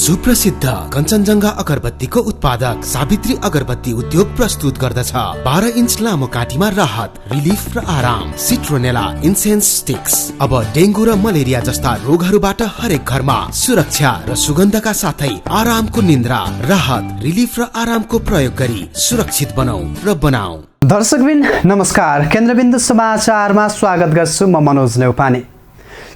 सुप्रसिद्ध कञ्चनजङ्घा अगरबत्तीको उत्पादक सावित्री अगरबत्ती उद्योग प्रस्तुत गर्दछ 12 इन्च लामो काठीमा राहत, रिलिफ र आराम। Citronella incense sticks. अब डेंगू र मलेरिया जस्ता रोगहरूबाट हरेक घरमा सुरक्षा र सुगन्धका साथै आरामको निन्द्रा, राहत, रिलिफ र आरामको प्रयोग गरी सुरक्षित बनाऊ र बनाऊ। दर्शकबिन नमस्कार, केन्द्रबिन्दु समाचारमा स्वागत गर्छु। म मनोज नेउपाने।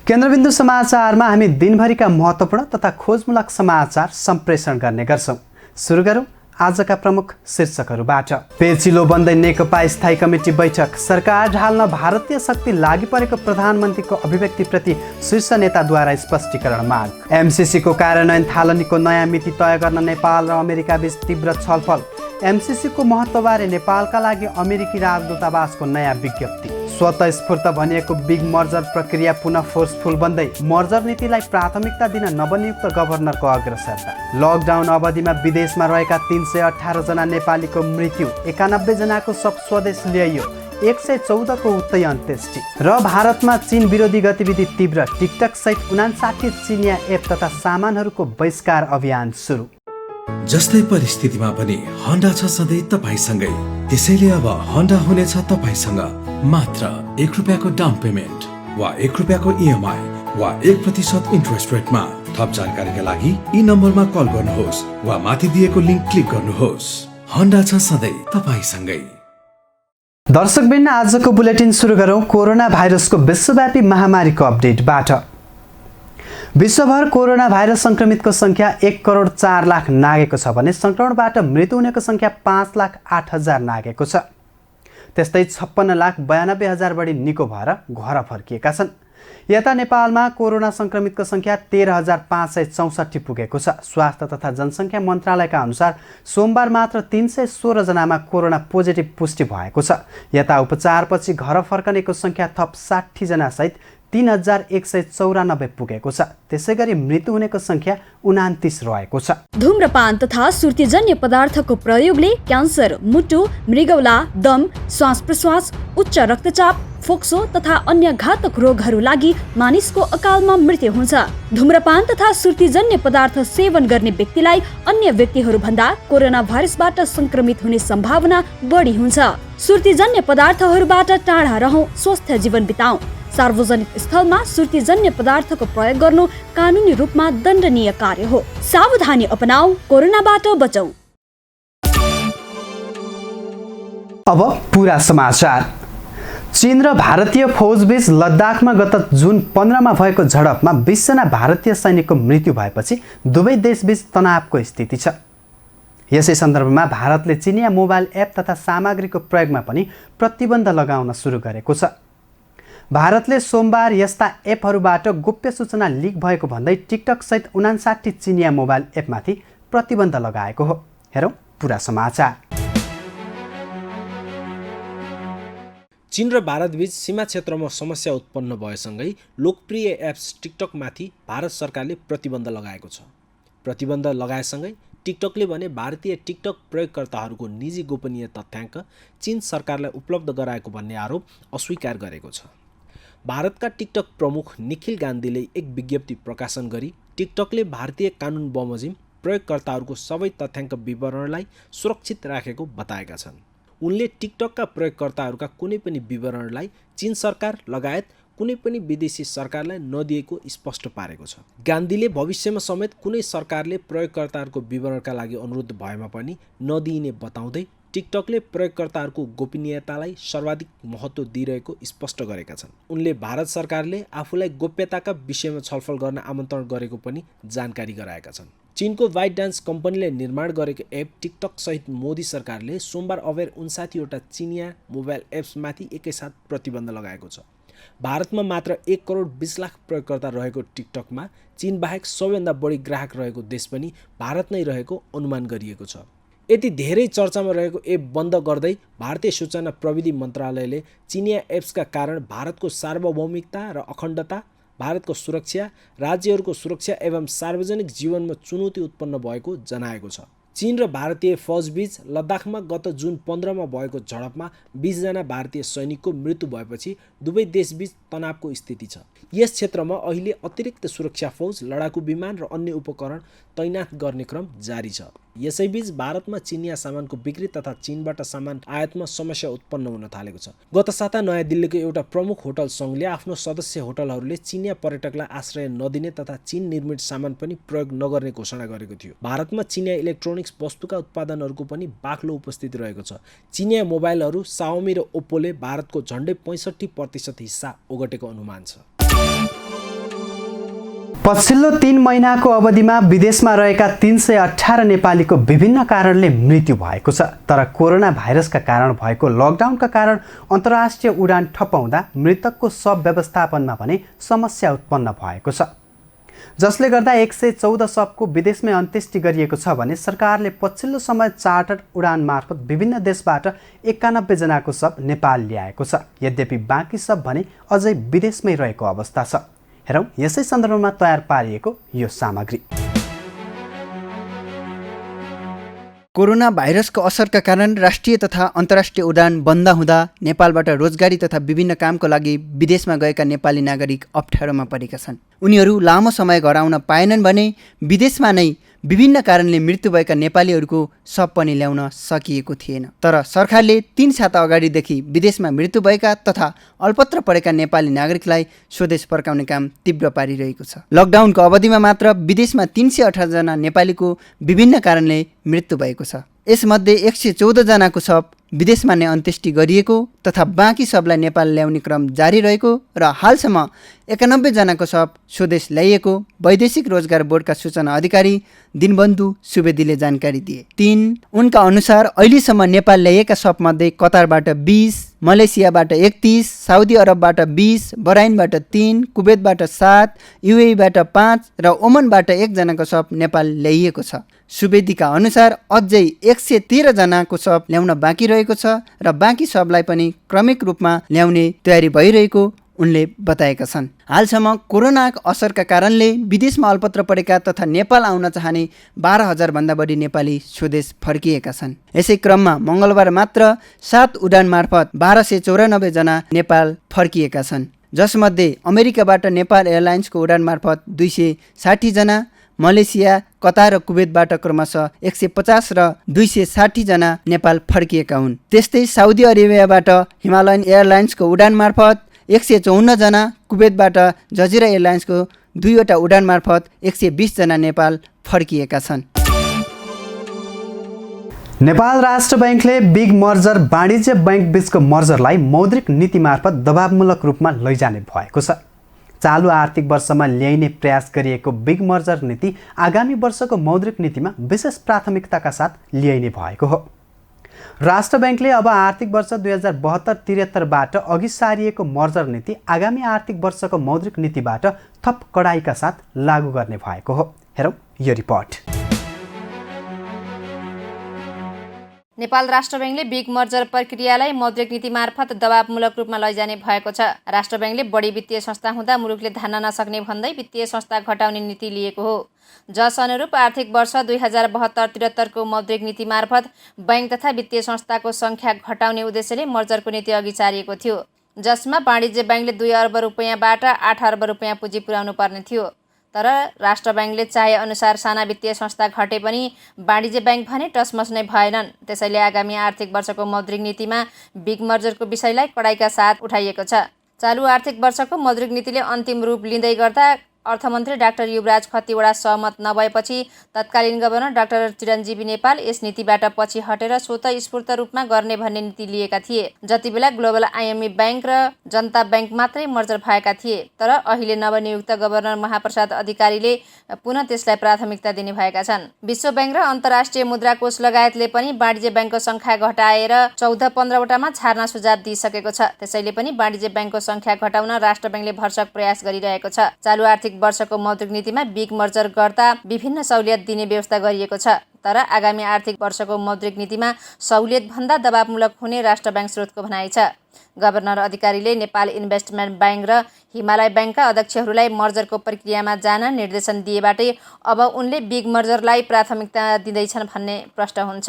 केन्द्रबिन्दु समाचारमा हामी दिनभरिका महत्त्वपूर्ण तथा खोजमूलक समाचार सम्प्रेषण गर्ने गर्छौं। सुरु गरौं आजका प्रमुख शीर्षकहरूबाट। पेचिलो बन्दै नेकपा स्थायी कमिटी बैठक। सरकार ढाल्न भारतीय शक्ति लागि परेको प्रधानमन्त्रीको अभिव्यक्तिप्रति शीर्ष नेताद्वारा स्पष्टीकरण माग। एमसीसीको कार्यान्वयन थालनीको नयाँ मिति तय गर्न नेपाल र अमेरिका बीच तीव्र छलफल। एमसीसीको महत्त्वबारे नेपालका लागि अमेरिकी राजदूतावासको नयाँ विज्ञप्ति। स्वतःस्फूर्त भनिएको बिग मर्जर प्रक्रिया पुनः फोर्सफुल बन्दै मर्जर नीतिलाई प्राथमिकता दिन नवनियुक्त गभर्नरको अग्रसरता। लकडाउन अवधिमा विदेशमा रहेका 318 जना नेपालीको मृत्यु, 91 जनाको शव स्वदेश ल्याइयो, 114 को उतै अन्त्येष्टि। र भारतमा चीन विरोधी गतिविधि तीव्र। टिकटक सहित 59 चिनिया एप तथा सामानहरूको बहिष्कार अभियान सुरु। जस्तै परिस्थितिमा पनि होन्डा छ सधैँ तपाईसँगै। त्यसैले अब होन्डा हुनेछ तपाईसँग मात्र 1 रुपैयाँको डाउन पेमेन्ट वा 1 रुपैयाँको इएमआई वा 1% इन्ट्रेस्ट रेटमा। थप जानकारीका लागि यी नम्बरमा कल गर्नुहोस् वा माथि दिएको लिङ्क क्लिक गर्नुहोस्। होन्डा छ सधैँ तपाईसँगै। दर्शकबिन आजको बुलेटिन सुरु गरौं कोरोना भाइरसको विश्वव्यापी महामारीको अपडेटबाट। विश्वभर कोरोना भाइरस संक्रमितको संख्या 1,04,00,000 नागेको छ भने संक्रमणबाट मृत्यु हुनेको संख्या 5,08,000 नागेको छ। त्यस्तै 56,92,000 बढी निको भएर घर फर्किएका छन्। यता नेपालमा कोरोना संक्रमितको संख्या 13,564 पुगेको छ। स्वास्थ्य तथा जनसङ्ख्या मन्त्रालयका अनुसार सोमबार मात्र 316 जनामा कोरोना पोजिटिभ पुष्टि भएको छ। यता उपचारपछि घर फर्कनेको संख्या थप 60 जना सहित 3,194 पुगेको छ। त्यसैगरी मृत्यु हुनेको संख्या 29 रहेको छ। धूम्रपान तथा सुर्तीजन्य पदार्थको प्रयोगले क्यान्सर, मुटु, मृगौला, दम, श्वास प्रश्वास, उच्च रक्तचाप, फोक्सो तथा अन्य घातक रोगहरू लागि मानिसको अकालमा मृत्यु हुन्छ। धूम्रपान तथा सुर्तीजन्य पदार्थ सेवन गर्ने व्यक्तिलाई अन्य व्यक्तिहरू भन्दा कोरोना भाइरसबाट संक्रमित हुने सम्भावना बढी हुन्छ। सुर्तीजन्य पदार्थहरूबाट टाढा रहौं, स्वस्थ जीवन बिताउँ। सार्वजनिक स्थलमा सुर्तीजन्य पदार्थको प्रयोग गर्नु कानुनी रूपमा दण्डनीय कार्य हो। सावधानी अपनाऊ, कोरोनाबाट बचौं। अब पूरा समाचार। चीन र भारतीय फौजबीच लद्दाखमा गत जुन 15 भएको झडपमा 20 जना भारतीय सैनिकको मृत्यु भएपछि दुवै देशबीच तनावको स्थिति छ। यसै सन्दर्भमा भारतले चिनिया मोबाइल एप तथा सामग्रीको प्रयोगमा पनि प्रतिबन्ध लगाउन सुरु गरेको छ। भारतले सोमबार यस्ता एपहरूबाट गोप्य सूचना लिक भएको भन्दै टिकटक सहित 59 चिनिया मोबाइल एपमाथि प्रतिबन्ध लगाएको हो। हेरौं पूरा समाचार। चीन र भारतबीच सीमा क्षेत्रमा समस्या उत्पन्न भएसँगै लोकप्रिय एप्स टिकटकमाथि भारत सरकारले प्रतिबन्ध लगाएको छ। प्रतिबन्ध लगाएसँगै टिकटकले भने भारतीय टिकटक प्रयोगकर्ताहरूको निजी गोपनीय तथ्याङ्क चीन सरकारलाई उपलब्ध गराएको भन्ने आरोप अस्वीकार गरेको छ। भारतका टिकटक प्रमुख निखिल गान्धीले एक विज्ञप्ति प्रकाशन गरी टिकटकले भारतीय कानुन बमोजिम प्रयोगकर्ताहरूको सबै तथ्याङ्क विवरणलाई सुरक्षित राखेको बताएका छन्। उनले टिकटकका प्रयोगकर्ताहरूका कुनै पनि विवरणलाई चीन सरकार लगायत कुनै पनि विदेशी सरकारलाई नदिएको स्पष्ट पारेको छ। गान्धीले भविष्यमा समेत कुनै सरकारले प्रयोगकर्ताहरूको विवरणका लागि अनुरोध भएमा पनि नदिइने बताउँदै टिकटकले प्रयोगकर्ताहरूको गोपनीयतालाई सर्वाधिक महत्त्व दिइरहेको स्पष्ट गरेका छन्। उनले भारत सरकारले आफूलाई गोप्यताका विषयमा छलफल गर्न आमन्त्रण गरेको पनि जानकारी गराएका छन्। चीनको बाइट डान्स कम्पनीले निर्माण गरेको एप टिकटक सहित मोदी सरकारले सोमबार अबेर 59 वटा चिनिया मोबाइल एप्समाथि एकैसाथ प्रतिबन्ध लगाएको छ। भारतमा मात्र 1,20,00,000 प्रयोगकर्ता रहेको टिकटकमा चीन बाहेक सबैभन्दा बढी ग्राहक रहेको देश पनि भारत नै रहेको अनुमान गरिएको छ। यति धेरै चर्चामा रहेको एप बन्द गर्दै भारतीय सूचना प्रविधि मन्त्रालयले चिनिया एप्सका कारण भारतको सार्वभौमिकता र अखण्डता, भारतको सुरक्षा, राज्यहरूको सुरक्षा एवं सार्वजनिक जीवनमा चुनौती उत्पन्न भएको जनाएको छ। चीन र भारतीय फौजबीच लद्दाखमा गत जुन 15 मा भएको झडपमा 20 जना भारतीय सैनिकको मृत्यु भएपछि दुवै देशबीच तनावको स्थिति छ। यस क्षेत्रमा अहिले अतिरिक्त सुरक्षा फौज, लडाकु विमान र अन्य उपकरण तैनात गर्ने क्रम जारी छ। यसैबीच भारतमा चिनिया सामानको बिक्री तथा चीनबाट सामान आयातमा समस्या उत्पन्न हुन थालेको छ। गत साता नयाँ दिल्लीको एउटा प्रमुख होटल सङ्घले आफ्नो सदस्य होटलहरूले चिनिया पर्यटकलाई आश्रय नदिने तथा चीन निर्मित सामान पनि प्रयोग नगर्ने घोषणा गरेको थियो। भारतमा चिनिया इलेक्ट्रोनिक्स वस्तुका उत्पादनहरूको पनि बाक्लो उपस्थिति रहेको छ। चिनिया मोबाइलहरू साओमी र ओप्पोले भारतको झन्डै 65% हिस्सा ओगटेको अनुमान छ। पछिल्लो 3 महिनाको अवधिमा विदेशमा रहेका 318 नेपालीको विभिन्न कारणले मृत्यु भएको छ। तर कोरोना भाइरसका कारण भएको लकडाउनका कारण अन्तर्राष्ट्रिय उडान ठप्प हुँदा मृतकको शव व्यवस्थापनमा पनि समस्या उत्पन्न भएको छ, जसले गर्दा 114 शवको विदेशमै अन्त्येष्टि गरिएको छ भने सरकारले पछिल्लो समय चार्टर्ड उडान मार्फत विभिन्न देशबाट 91 जनाको शव नेपाल ल्याएको छ। यद्यपि बाँकी शव भने अझै विदेशमै रहेको अवस्था छ। हेरौँ यसै सन्दर्भमा तयार पारिएको यो सामग्री। कोरोना भाइरसको असरका कारण राष्ट्रिय तथा अन्तर्राष्ट्रिय उडान बन्द हुँदा नेपालबाट रोजगारी तथा विभिन्न कामको लागि विदेशमा गएका नेपाली नागरिक अप्ठ्यारोमा परेका छन्। उनीहरू लामो समय घर आउन पाएनन् भने विदेशमा नै विभिन्न कारणले मृत्यु भएका नेपालीहरूको शव पनि ल्याउन सकिएको थिएन। तर सरकारले 3 साता अगाडिदेखि विदेशमा मृत्यु भएका तथा अल्पत्र परेका नेपाली नागरिकलाई स्वदेश फर्काउने काम तीव्र पारिरहेको छ। लकडाउनको अवधिमा मात्र विदेशमा 318 जना नेपालीको विभिन्न कारणले मृत्यु भएको छ। यसमध्ये 114 जनाको शव विदेशमा नै अन्त्येष्टि गरिएको तथा बाँकी शवलाई नेपाल ल्याउने क्रम जारी रहेको र हालसम्म 91 जनाको शव स्वदेश ल्याइएको वैदेशिक रोजगार बोर्डका सूचना अधिकारी दिनबन्धु सुवेदीले जानकारी दिए। 3 उनका अनुसार अहिलेसम्म नेपाल ल्याइएका शवमध्ये कतारबाट 20, मलेसियाबाट 31, साउदी अरबबाट 20, बहराइनबाट 3, कुवेतबाट 7, युएईबाट 5 र ओमनबाट 1 जनाको शव नेपाल ल्याइएको छ। सुवेदीका अनुसार अझै 113 जनाको शव ल्याउन बाँकी रहेको छ र बाँकी शवलाई पनि क्रमिक रूपमा ल्याउने तयारी भइरहेको उनले बताएका छन्। हालसम्म कोरोनाको असरका कारणले विदेशमा अल्पत्र परेका तथा नेपाल आउन चाहने 12,000 भन्दा बढी नेपाली स्वदेश फर्किएका छन्। यसै क्रममा मङ्गलबार मात्र 7 उडान मार्फत 1294 जना नेपाल फर्किएका छन्, जसमध्ये अमेरिकाबाट नेपाल एयरलाइन्सको उडान मार्फत 260 जना, मलेसिया, कतार र कुवेतबाट क्रमशः 150 र 260 जना नेपाल फर्किएका हुन्। त्यस्तै साउदी अरेबियाबाट हिमालयन एयरलाइन्सको उडान मार्फत 154 जना, कुवेतबाट जजिरा एयरलाइन्सको 2वटा उडान मार्फत 120 जना नेपाल फर्किएका छन्। नेपाल राष्ट्र बैंकले बिग मर्जर वाणिज्य बैंक बीचको मर्जरलाई मौद्रिक नीति मार्फत दबावमूलक रूपमा लैजाने भएको छ। चालु आर्थिक वर्षमा ल्याइने प्रयास गरिएको बिग मर्जर नीति आगामी वर्षको मौद्रिक नीतिमा विशेष प्राथमिकताका साथ ल्याइने भएको हो। राष्ट्र बैंकले अब आर्थिक वर्ष 2072-73बाट अघि सारिएको मर्जर नीति आगामी आर्थिक वर्षको मौद्रिक नीतिबाट थप कडाइका साथ लागू गर्ने भएको हो। हेरौँ यो रिपोर्ट। नेपाल राष्ट्र बैंकले बिग मर्जर प्रक्रियालाई मौद्रिक नीति मार्फत दबावमूलक रूपमा लैजाने भएको छ। राष्ट्र बैंकले बढी वित्तीय संस्था हुँदा मुलुकले धान्न नसक्ने भन्दै वित्तीय संस्था घटाउने नीति लिएको हो। जस अनुरूप आर्थिक वर्ष 2072-73 को मौद्रिक नीति मार्फत बैंक तथा वित्तीय संस्थाको संख्या घटाउने उद्देश्यले मर्जरको नीति अघि सारिएको थियो, जसमा वाणिज्य बैंकले 2 अर्ब रुपैयाँबाट 8 अर्ब रुपैयाँ पुँजी पुर्याउनु पर्ने थियो। तर राष्ट्र बैंकले चाहे अनुसार साना वित्तीय संस्था घटे पनि वाणिज्य बैंक भने टसमस नै भएनन्। त्यसैले आगामी आर्थिक वर्षको मौद्रिक नीतिमा बिग मर्जरको विषयलाई कडाइका साथ उठाइएको छ। चालु आर्थिक वर्षको मौद्रिक नीतिले अन्तिम रूप लिँदै गर्दा अर्थमन्त्री डाक्टर युवराज खतिवडा सहमत नभएपछि तत्कालीन गभर्नर डाक्टर चिरञ्जीवी नेपाल यस नीतिबाट पछि हटेर स्वतःस्फूर्त रूपमा गर्ने भन्ने नीति लिएका थिए। जति बेला ग्लोबल आइएमएफ बैंक र जनता बैंक मात्रै मर्जर भएका थिए, तर अहिले नवनियुक्त गभर्नर महाप्रसाद अधिकारीले पुनः त्यसलाई प्राथमिकता दिने भएका छन्। विश्व बैंक र अन्तर्राष्ट्रिय मुद्रा कोष लगायतले पनि वाणिज्य बैंकको संख्या घटाएर 14-15वटामा छार्न सुझाव दिइसकेको छ। त्यसैले पनि वाणिज्य बैंकको संख्या घटाउन राष्ट्र बैंकले भरसक प्रयास गरिरहेको छ। चालु आर्थिक वर्षको मौद्रिक नीतिमा बिग मर्जर गर्दा विभिन्न सहुलियत दिने व्यवस्था गरिएको छ। तर आगामी आर्थिक वर्षको मौद्रिक नीतिमा सहुलियतभन्दा दबावमूलक हुने राष्ट्र ब्याङ्क स्रोतको भनाइ छ। गभर्नर अधिकारीले नेपाल इन्भेस्टमेन्ट ब्याङ्क र हिमालय ब्याङ्कका अध्यक्षहरूलाई मर्जरको प्रक्रियामा जान निर्देशन दिएबाटै अब उनले बिग मर्जरलाई प्राथमिकता दिँदैछन् भन्ने प्रश्न हुन्छ।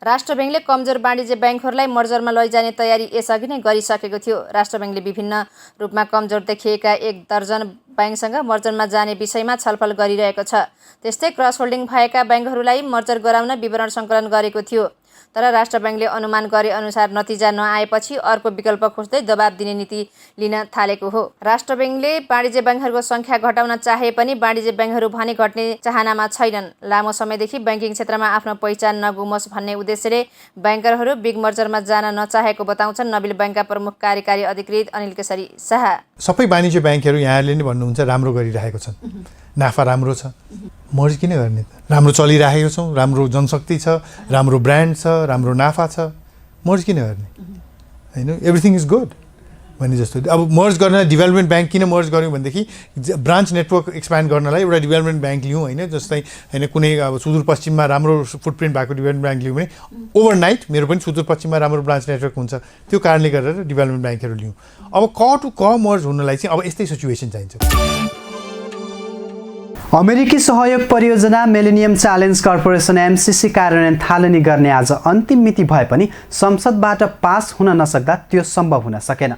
राष्ट्र ब्याङ्कले कमजोर वाणिज्य ब्याङ्कहरूलाई मर्जरमा लैजाने तयारी यसअघि नै गरिसकेको थियो। राष्ट्र ब्याङ्कले विभिन्न रूपमा कमजोर देखिएका 1 दर्जन ब्याङ्कसँग मर्जरमा जाने विषयमा छलफल गरिरहेको छ। त्यस्तै क्रस होल्डिङ भएका ब्याङ्कहरूलाई मर्जर गराउन विवरण सङ्कलन गरेको थियो। तर राष्ट्र ब्याङ्कले अनुमान गरे अनुसार नतिजा नआएपछि अर्को विकल्प खोज्दै दबाब दिने नीति लिन थालेको हो। राष्ट्र ब्याङ्कले वाणिज्य ब्याङ्कहरूको सङ्ख्या घटाउन चाहे पनि वाणिज्य ब्याङ्कहरू भने घट्ने चाहनामा छैनन्। लामो समयदेखि ब्याङ्किङ क्षेत्रमा आफ्नो पहिचान नगुमोस् भन्ने उद्देश्यले ब्याङ्करहरू बिग मर्जरमा जान नचाहेको बताउँछन् नबिल ब्याङ्कका प्रमुख कार्यकारी अधिकृत अनिल केशरी शाह। सबै वाणिज्य ब्याङ्कहरू यहाँले नै भन्नुहुन्छ राम्रो गरिरहेको छन्, नाफा राम्रो छ, मर्ज किन गर्ने त? राम्रो चलिरहेको छौँ, राम्रो जनशक्ति छ, राम्रो ब्रान्ड छ, राम्रो नाफा छ, मर्ज किन गर्ने होइन? एभ्रिथिङ इज गुड भन्ने जस्तो। अब मर्ज गर्न डेभलपमेन्ट ब्याङ्क किन मर्ज गऱ्यौँ भनेदेखि ब्रान्च नेटवर्क एक्सप्यान्ड गर्नलाई एउटा डेभलपमेन्ट ब्याङ्क लियौँ होइन। जस्तै होइन कुनै अब सुदूरपश्चिममा राम्रो फुटप्रिन्ट भएको डेभलपमेन्ट ब्याङ्क लियौँ भने ओभरनाइट मेरो पनि सुदूरपश्चिममा राम्रो ब्रान्च नेटवर्क हुन्छ। त्यो कारणले गरेर डेभलपमेन्ट ब्याङ्कहरू लियौँ। अब क टु क मर्ज हुनलाई चाहिँ अब यस्तै सिचुएसन चाहिन्छ। अमेरिकी सहयोग परियोजना मिलेनियम च्यालेन्ज कर्पोरेसन MCC कार्यान्वयन थालनी गर्ने आज अन्तिम मिति भए पनि संसदबाट पास हुन नसक्दा त्यो सम्भव हुन सकेन।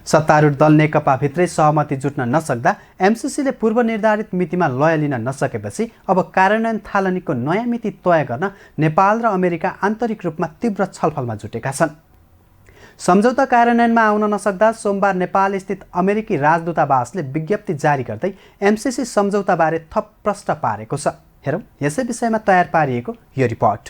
सत्तारूढ दल नेकपा भित्रै सहमति जुट्न नसक्दा MCCले पूर्व निर्धारित मितिमा लय लिन नसकेपछि अब कार्यान्वयन थालनीको नयाँ मिति तय गर्न नेपाल र अमेरिका आन्तरिक रूपमा तीव्र छलफलमा जुटेका छन्। सम्झौता कार्यान्वयनमा आउन नसक्दा सोमबार नेपाल स्थित अमेरिकी राजदूतावासले विज्ञप्ति जारी गर्दै MCC सम्झौताबारे थप प्रश्न पारेको छ। हेरौँ यसै विषयमा तयार पारिएको यो रिपोर्ट।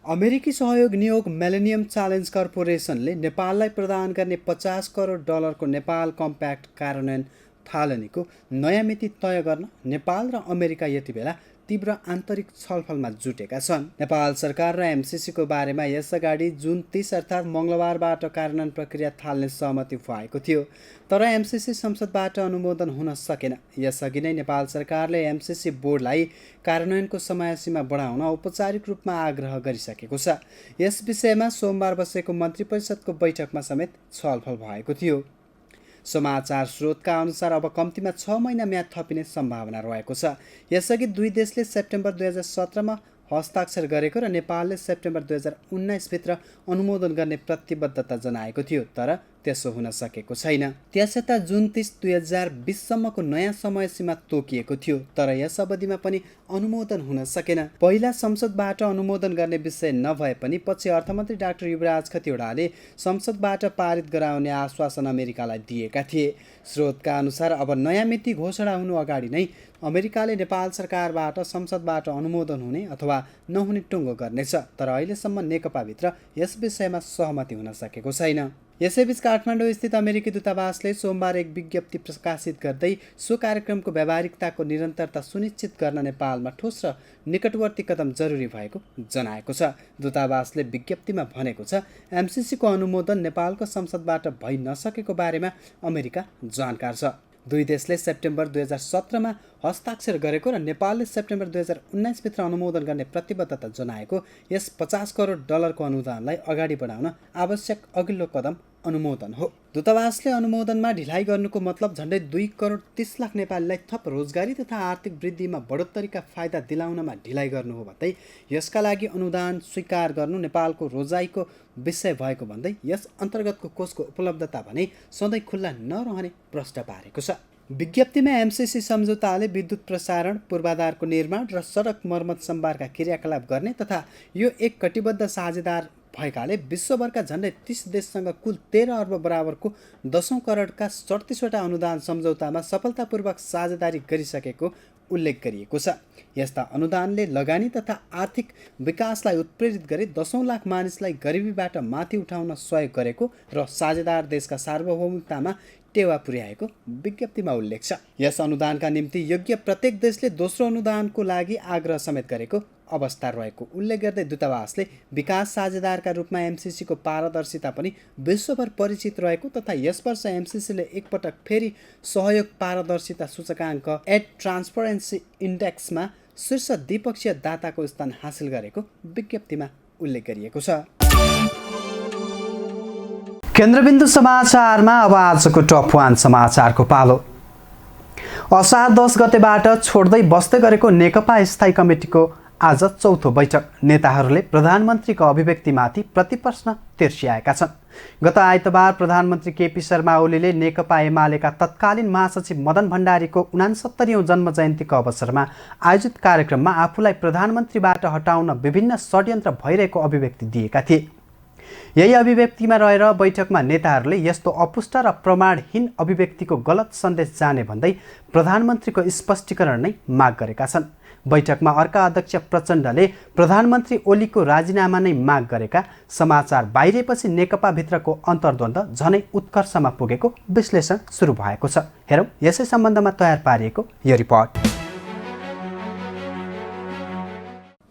अमेरिकी सहयोग नियोग मिलेनियम च्यालेन्ज कर्पोरेसनले नेपाललाई प्रदान गर्ने $50 करोड को नेपाल कम्प्याक्ट कार्यान्वयन थालनीको नयाँ मिति तय गर्न नेपाल र अमेरिका यति बेला तीव्र आन्तरिक छलफलमा जुटेका छन्। नेपाल सरकार र MCC को बारेमा यसअगाडि जुन 30 अर्थात् मङ्गलबारबाट कार्यान्वयन प्रक्रिया थाल्ने सहमति भएको थियो। तर MCC संसदबाट अनुमोदन हुन सकेन। यसअघि नै नेपाल सरकारले MCC बोर्डलाई कार्यान्वयनको समय सीमा बढाउन औपचारिक रूपमा आग्रह गरिसकेको छ। यस विषयमा सोमबार बसेको मन्त्री परिषदको बैठकमा समेत छलफल भएको थियो। समाचार स्रोतका अनुसार अब कम्तीमा 6 महिना म्याद थपिने सम्भावना रहेको छ। यसअघि दुई देशले सेप्टेम्बर 2017 मा हस्ताक्षर गरेको र नेपालले सेप्टेम्बर 2019 भित्र अनुमोदन गर्ने प्रतिबद्धता जनाएको थियो। तर त्यसो हुन सकेको छैन। त्यसयता जुन 30, 2020 सम्मको नयाँ समय सीमा तोकिएको थियो। तर यस अवधिमा पनि अनुमोदन हुन सकेन। पहिला संसदबाट अनुमोदन गर्ने विषय नभए पनि पछि अर्थमन्त्री डाक्टर युवराज खतिवडाले संसदबाट पारित गराउने आश्वासन अमेरिकालाई दिएका थिए। स्रोतका अनुसार अब नयाँ मिति घोषणा हुनु अगाडि नै अमेरिकाले नेपाल सरकारबाट संसदबाट अनुमोदन हुने अथवा नहुने टुङ्गो गर्नेछ। तर अहिलेसम्म नेकपाभित्र यस विषयमा सहमति हुन सकेको छैन। यसैबीच काठमाडौँ स्थित अमेरिकी दूतावासले सोमबार एक विज्ञप्ति प्रकाशित गर्दै सो कार्यक्रमको व्यावहारिकताको निरन्तरता सुनिश्चित गर्न नेपालमा ठोस र निकटवर्ती कदम जरुरी भएको जनाएको छ। दूतावासले विज्ञप्तिमा भनेको छ MCC को अनुमोदन नेपालको संसदबाट भइ नसकेको बारेमा अमेरिका जानकार छ। दुई देशले सेप्टेम्बर 2017 मा हस्ताक्षर गरेको र नेपालले सेप्टेम्बर 2019 भित्र अनुमोदन गर्ने प्रतिबद्धता जनाएको यस $50 करोड को अनुदानलाई अगाडि बढाउन आवश्यक अघिल्लो कदम अनुमोदन हो। दूतावासले अनुमोदनमा ढिलाइ गर्नुको मतलब झन्डै 2 करोड 30 लाख नेपालीलाई थप रोजगारी तथा आर्थिक वृद्धिमा बढोत्तरीका फाइदा दिलाउनमा ढिलाइ गर्नु हो भन्दै यसका लागि अनुदान स्वीकार गर्नु नेपालको रोजाइको विषय भएको भन्दै यस अन्तर्गतको कोषको उपलब्धता भने सधैँ खुल्ला नरहने प्रश्न पारेको छ। विज्ञप्तिमा MCC सम्झौताले विद्युत प्रसारण, पूर्वाधारको निर्माण र सडक मर्मत सम्भारका क्रियाकलाप गर्ने तथा यो एक कटिबद्ध साझेदार भएकाले विश्वभरका झन्डै 30 देशसँग कुल 13 अर्ब बराबरको 10 करोडका 37वटा अनुदान सम्झौतामा सफलतापूर्वक साझेदारी गरिसकेको उल्लेख गरिएको छ। यस्ता अनुदानले लगानी तथा आर्थिक विकासलाई उत्प्रेरित गरी 10औं लाख मानिसलाई गरिबीबाट माथि उठाउन सहयोग गरेको र साझेदार देशका सार्वभौमिकतामा टेवा पुर्याएको विज्ञप्तिमा उल्लेख छ। यस अनुदानका निम्ति योग्य प्रत्येक देशले दोस्रो अनुदानको लागि आग्रह समेत गरेको अवस्था रहेको उल्लेख गर्दै दूतावासले विकास साझेदारका रूपमा एमसिसीको पारदर्शिता पनि विश्वभर परिचित रहेको तथा यस वर्ष एमसिसीले एकपटक फेरि सहयोग पारदर्शिता सूचकाङ्क एट ट्रान्सपरेन्सी इन्डेक्समा शीर्ष द्विपक्षीय दाताको स्थान हासिल गरेको विज्ञप्तिमा उल्लेख गरिएको छ। केन्द्रबिन्दु समाचारमा अब आजको टप 1 समाचारको पालो। असार 10 गतेबाट छोड्दै बस्दै गरेको नेकपा स्थायी कमिटीको आज चौथो बैठक। नेताहरूले प्रधानमन्त्रीको अभिव्यक्तिमाथि प्रतिप्रश्न तिर्सिआएका छन्। गत आइतबार प्रधानमन्त्री केपी शर्मा ओलीले नेकपा एमालेका तत्कालीन महासचिव मदन भण्डारीको 69औं जन्म जयन्तीको अवसरमा आयोजित कार्यक्रममा आफूलाई प्रधानमन्त्रीबाट हटाउन विभिन्न षड्यन्त्र भइरहेको अभिव्यक्ति दिएका थिए। यही अभिव्यक्तिमा रहेर बैठकमा नेताहरूले यस्तो अपुष्ट र प्रमाणहीन अभिव्यक्तिको गलत सन्देश जाने भन्दै प्रधानमन्त्रीको स्पष्टीकरण नै माग गरेका छन्। बैठकमा अर्का अध्यक्ष प्रचण्डले प्रधानमन्त्री ओलीको राजीनामा नै माग गरेका समाचार बाहिरिएपछि नेकपाभित्रको अन्तर्द्वन्द्व झनै उत्कर्षमा पुगेको विश्लेषण सुरु भएको छ। हेरौँ यसै सम्बन्धमा तयार पारिएको यो रिपोर्ट।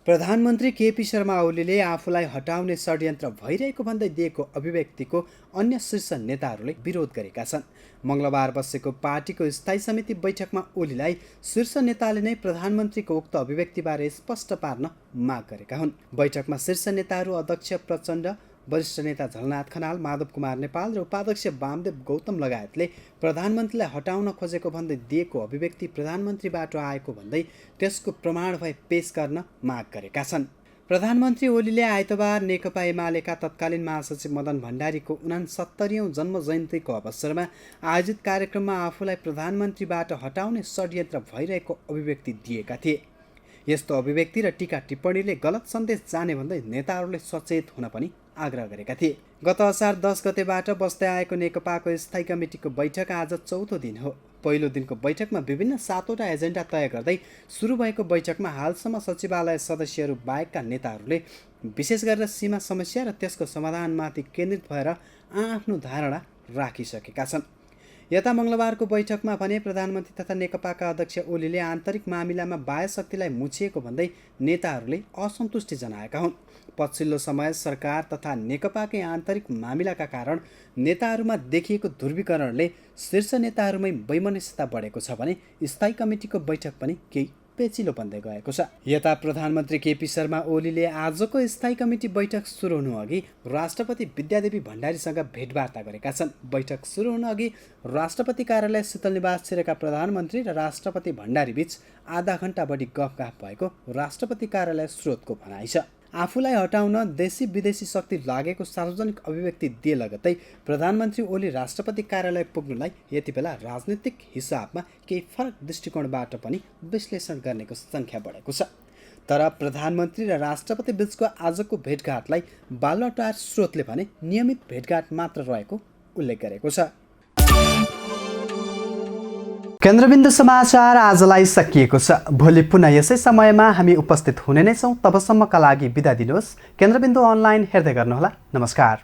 प्रधानमन्त्री केपी शर्मा ओलीले आफूलाई हटाउने षड्यन्त्र भइरहेको भन्दै दिएको अभिव्यक्तिको अन्य शीर्ष नेताहरूले विरोध गरेका छन्। मङ्गलबार बसेको पार्टीको स्थायी समिति बैठकमा ओलीलाई शीर्ष नेताले नै प्रधानमन्त्रीको उक्त अभिव्यक्तिबारे स्पष्ट पार्न माग गरेका हुन्। बैठकमा शीर्ष नेताहरू अध्यक्ष प्रचण्ड, वरिष्ठ नेता झलनाथ खनाल, माधव कुमार नेपाल र उपाध्यक्ष वामदेव गौतम लगायतले प्रधानमन्त्रीलाई हटाउन खोजेको भन्दै दिएको अभिव्यक्ति प्रधानमन्त्रीबाट आएको भन्दै त्यसको प्रमाण भए पेश गर्न माग गरेका छन्। प्रधानमन्त्री ओलीले आइतबार नेकपा एमालेका तत्कालीन महासचिव मदन भण्डारीको 69औं जन्म जयन्तीको अवसरमा आयोजित कार्यक्रममा आफूलाई प्रधानमन्त्रीबाट हटाउने षड्यन्त्र भइरहेको अभिव्यक्ति दिएका थिए। यस्तो अभिव्यक्ति र टीका टिप्पणीले गलत सन्देश जाने भन्दै नेताहरूले सचेत हुन पनि आग्रह गरेका थिए। गत असार 10 गतेबाट बस्दै आएको नेकपाको स्थायी कमिटीको बैठक आज चौथो दिन हो। पहिलो दिनको बैठकमा विभिन्न 7वटा एजेन्डा तय गर्दै सुरु भएको बैठकमा हालसम्म सचिवालय सदस्यहरू बाहेकका नेताहरूले विशेष गरेर सीमा समस्या र त्यसको समाधानमाथि केन्द्रित भएर आफ्नो धारणा राखिसकेका छन्। यता मङ्गलबारको बैठकमा भने प्रधानमन्त्री तथा नेकपाका अध्यक्ष ओलीले आन्तरिक मामिलामा बाह्य शक्तिलाई मुछिएको भन्दै नेताहरूले असन्तुष्टि जनाएका हुन्। पछिल्लो समय सरकार तथा नेकपाकै आन्तरिक मामिलाका कारण नेताहरूमा देखिएको ध्रुवीकरणले शीर्ष नेताहरूमै वैमनस्यता बढेको छ भने स्थायी कमिटीको बैठक पनि केही पेचिलो बन्दै गएको छ। यता प्रधानमन्त्री केपी शर्मा ओलीले आजको स्थायी कमिटी बैठक सुरु हुनु अघि राष्ट्रपति विद्यादेवी भण्डारीसँग भेटवार्ता गरेका छन्। बैठक सुरु हुनु अघि राष्ट्रपति कार्यालय शीतल निवास छिरेका प्रधानमन्त्री र राष्ट्रपति भण्डारी बीच आधा घण्टा बढी गफगाफ भएको राष्ट्रपति कार्यालय स्रोतको भनाइ छ। आफूलाई हटाउन देशी विदेशी शक्ति लागेको सार्वजनिक अभिव्यक्ति दिए लगत्तै प्रधानमन्त्री ओली राष्ट्रपति कार्यालय पुग्नुलाई यति बेला राजनीतिक हिसाबमा केही फरक दृष्टिकोणबाट पनि विश्लेषण गर्नेको सङ्ख्या बढेको छ। तर प्रधानमन्त्री र राष्ट्रपति बीचको आजको भेटघाटलाई बालुवाटार स्रोतले भने नियमित भेटघाट मात्र रहेको उल्लेख गरेको छ। केन्द्रबिन्दु समाचार आजलाई सकिएको छ। भोलि पुनः यसै समयमा हामी उपस्थित हुने नै छौँ। तबसम्मका लागि बिदा दिनुहोस्। केन्द्रबिन्दु अनलाइन हेर्दै गर्नुहोला। नमस्कार।